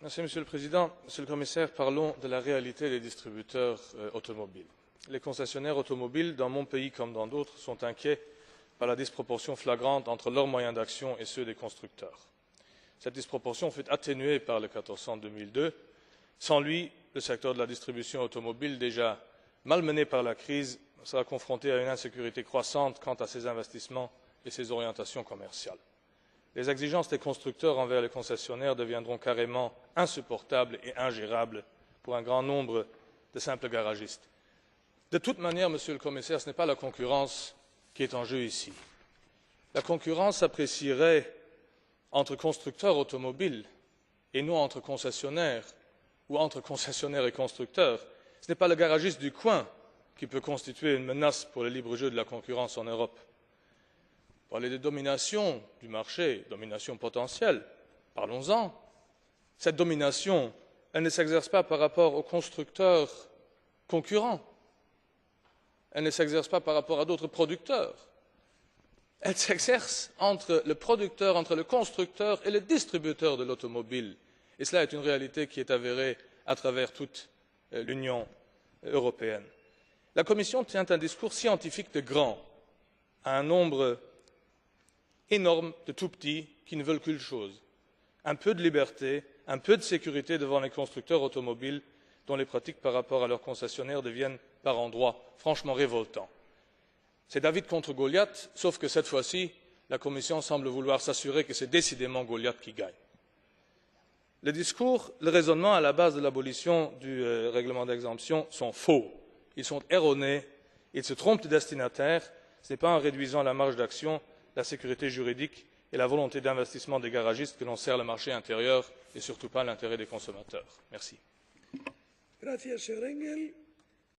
Monsieur le Président, Monsieur le Commissaire, parlons de la réalité des distributeurs automobiles. Les concessionnaires automobiles, dans mon pays comme dans d'autres, sont inquiets par la disproportion flagrante entre leurs moyens d'action et ceux des constructeurs. Cette disproportion fut atténuée par le 400/2002. Sans lui, le secteur de la distribution automobile, déjà malmené par la crise, sera confronté à une insécurité croissante quant à ses investissements et ses orientations commerciales. Les exigences des constructeurs envers les concessionnaires deviendront carrément insupportables et ingérables pour un grand nombre de simples garagistes. De toute manière, Monsieur le Commissaire, ce n'est pas la concurrence qui est en jeu ici. La concurrence s'apprécierait entre constructeurs automobiles et non entre concessionnaires ou entre concessionnaires et constructeurs. Ce n'est pas le garagiste du coin qui peut constituer une menace pour le libre jeu de la concurrence en Europe. Parler de domination du marché, domination potentielle, parlons-en. Cette domination, elle ne s'exerce pas par rapport aux constructeurs concurrents. Elle ne s'exerce pas par rapport à d'autres producteurs. Elle s'exerce entre le producteur, entre le constructeur et le distributeur de l'automobile. Et cela est une réalité qui est avérée à travers toute l'Union européenne. La Commission tient un discours scientifique de grands à un nombre énorme de tout petits qui ne veulent qu'une chose, un peu de liberté, un peu de sécurité devant les constructeurs automobiles dont les pratiques par rapport à leurs concessionnaires deviennent par endroits franchement révoltants. C'est David contre Goliath, sauf que cette fois-ci, la Commission semble vouloir s'assurer que c'est décidément Goliath qui gagne. Le discours, le raisonnement à la base de l'abolition du règlement d'exemption sont faux. Ils sont erronés, ils se trompent de destinataire. Ce n'est pas en réduisant la marge d'action, la sécurité juridique et la volonté d'investissement des garagistes que l'on sert le marché intérieur et surtout pas l'intérêt des consommateurs. Merci.